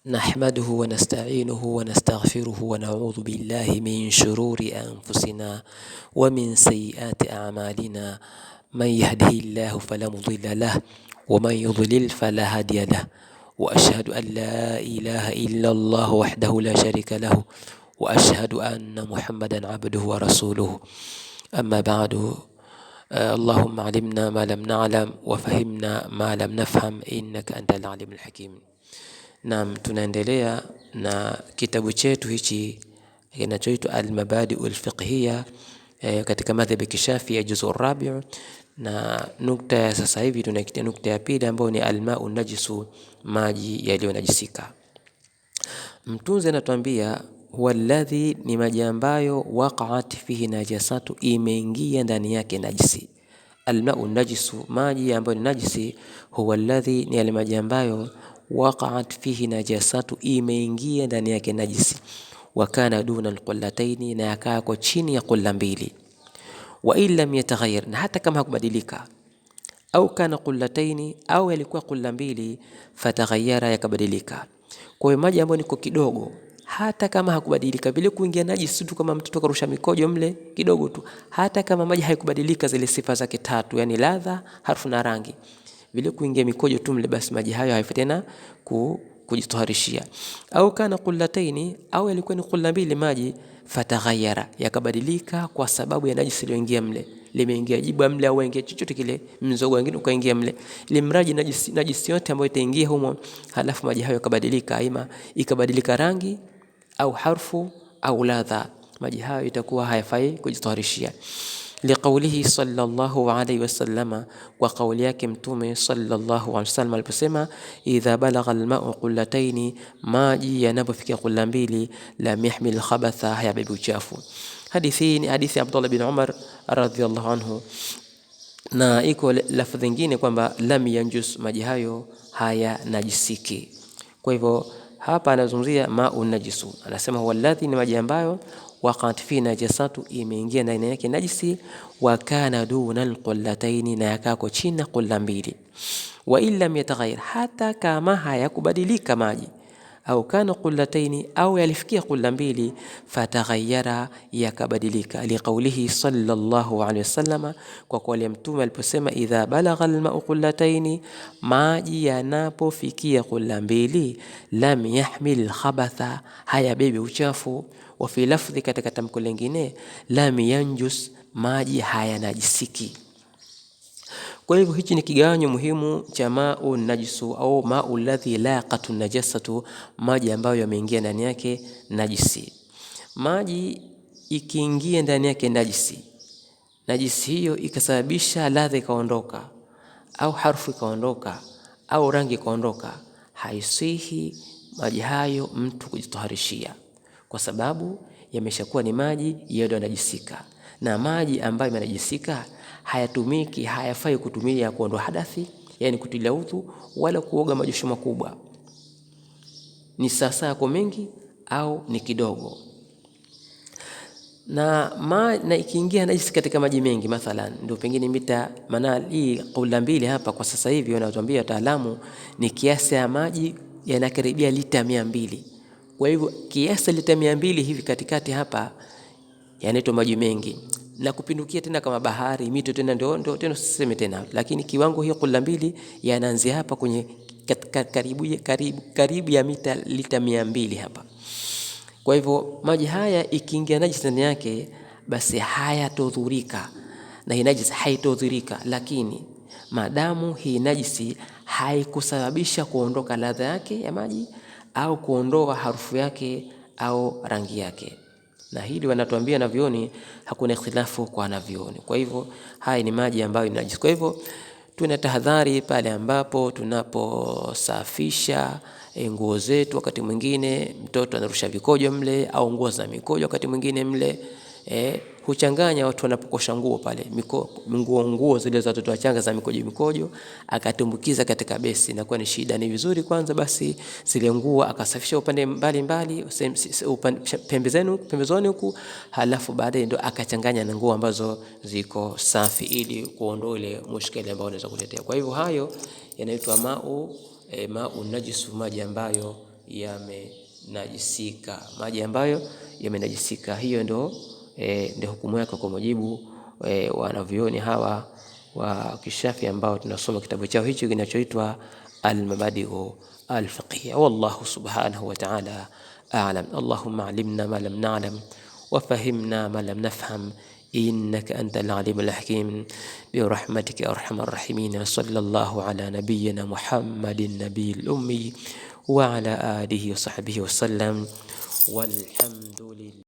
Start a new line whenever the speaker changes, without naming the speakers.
نحمده ونستعينه ونستغفره ونعوذ بالله من شرور أنفسنا ومن سيئات أعمالنا. من يهده الله فلا مضل له ومن يضلل فلا هادي له، وأشهد أن لا إله إلا الله وحده لا شريك له، وأشهد أن محمدا عبده ورسوله. أما بعد، اللهم علمنا ما لم نعلم وفهمنا ما لم نفهم إنك أنت العليم الحكيم. Naam, tunaendelea na kitabu chetu hichi kinachoitwa Al-Mabadi'ul Fiqhiyya katika madhhabi ya Kishafi ya juzu rabi', na nukta ya sasa hivi tunakitia nukta ya pili ambayo ni al-ma'u najisu, maji yaliyonajisika. Mtunzi anatuambia huwa alladhi, ni maji ambayo waqa'at fihi najasatu, imeingia ndani yake najisi. Al-ma'u najisu, maji ambayo ni najisi, huwa alladhi, ni yale maji ambayo waqa'at fihi najasatu, imeingia ndani yake najisi. Wa kana duna alqullataini, na yakaa kwa chini ya qulla mbili. Wa illam yataghayyar, na hata kama hakubadilika. Au kana qullataini, au yalikuwa qulla mbili, fataghayyara, yakabadilika. Kwa hiyo maji ambayo niko kidogo, hata kama hakubadilika, vile kuingia najisi tu, kama mtoto karusha mikojo mle kidogo tu, hata kama maji haikubadilika zile sifa zake tatu, yani ladha, harufu na rangi, vile kuingia mikojo tu mle, basi maji hayo haifai tena kujitoharishia. Au kana qullataini, au yalikuwa ni qulla mbili maji, fataghayyara, yakabadilika kwa sababu ya najisi iliyoingia mle. Limeingia jibu mle, au ingia chochote kile, mzogo wengine ukaingia mle, limraji najisi yote ambayo itaingia humo, halafu maji hayo yakabadilika, aima ikabadilika rangi au harfu au ladha, maji hayo itakuwa hayafai kujitoharishia. Liqaulihi sallallahu alayhi wasallama, kwa kauli yake Mtume sallallahu alayhi wasallam aliposema, idha balagha alma'u qullataini, maji yanapofikia qulla mbili, lam yahmil khabatha, hayabebi uchafu. Hadithi ni hadithi ya Abdullah bin Umar radhiyallahu anhu, na iko lafdhi nyingine kwamba lam yanjus, maji hayo haya najisiki. Kwa hivyo hapa anazungumzia ma'u najisu, anasema huwa alladhi, ni maji ambayo waqat fi najasatu, imeingia ndani yake najisi. Wa kana duna alqullataini, na yakako chini qulla mbili. Wa illam yataghayyar, hata kama hayakubadilika maji. Au kana qullataini, au yalifikia qulla mbili, fataghayyara, yakabadilika. Liqaulihi sallallahu alayhi wasallam, kwa kauli ya Mtume aliposema, idha balagha alma'u qullataini, maji yanapofikia qulla mbili, lam yahmil khabatha, hayabebi uchafu. Wa fi lafdhi, katika tamko lingine, lam yanjus, maji hayanajisiki. Kwa hivyo hichi ni kigawanyo muhimu cha ma'u najisu au ma'u alladhi laqatu najasatu, maji ambayo yameingia ndani yake najisi. Maji ikiingia ndani yake najisi, najisi hiyo ikasababisha ladha ikaondoka, au harufu ikaondoka, au rangi ikaondoka, haisihi maji hayo mtu kujitoharishia, kwa sababu yameshakuwa ni maji yaliyonajisika. Na maji ambayo yanajisika hayatumiki, hayafai kutumia kuondoa hadathi, yani kutilia udhu wala kuoga majosho makubwa, ni sasa yako mengi au ni kidogo. Na ikiingia najisi katika maji mengi, mathalan ndio pengine mita, maana hii qaula mbili hapa kwa sasa hivi wanatuambia wataalamu ni kiasi ya maji yanakaribia lita 200. Kwa hivyo kiasi lita 200 hivi katikati hapa yanaitwa maji mengi, na kupindukia tena kama bahari, mito tena ndio tena siseme tena, lakini kiwango hiyo qulla mbili yanaanzia hapa kwenye karibu ya mita lita 200 hapa. Kwa hivyo maji haya ikiingia najisi ndani yake, basi hayatodhurika na hii najisi haitodhurika, lakini madamu hii najisi haikusababisha kuondoka ladha yake ya maji au kuondoa harufu yake au rangi yake. Na hili wanatuambia na vioni hakuna ikhtilafu kwa wanavyuoni. Kwa hivyo haya ni maji ambayo ni najisi. Kwa hivyo tuna tahadhari pale ambapo tunaposafisha nguo zetu. Wakati mwingine mtoto anarusha vikojo mle, au nguo za mikojo wakati mwingine mle. Huchanganya watu wanapokosha nguo pale, nguo zile za watoto wachanga za mikojo akatumbukiza katika besi, na kwa ni shida. Ni vizuri kwanza basi zile nguo akasafisha upande mbali pembezoni huku, halafu baadaye ndo akachanganya na nguo ambazo ziko safi, ili kuondoa ile mushkeli ambao unaweza kuletea. Kwa hivyo hayo yanaitwa ma'u najisu, maji ambayo yamenajisika, maji ambayo yamenajisika. Hiyo ndio hukumu yake kwa mujibu wanavyuoni hawa wa Kishafi ambao tunasoma kitabu chao hicho kinachoitwa Al-Mabadi'u Al-Fiqhiyya. Wallahu subhanahu wa ta'ala a'lam. Allahumma 'allimna ma lam na'lam wa fahimna ma lam nafham innaka antal alimul hakim birahmatika ya arhamar rahimin. Sallallahu ala nabiyyina Muhammadin nabiyil ummi wa ala alihi wa sahbihi wa sallam. Walhamdulillah.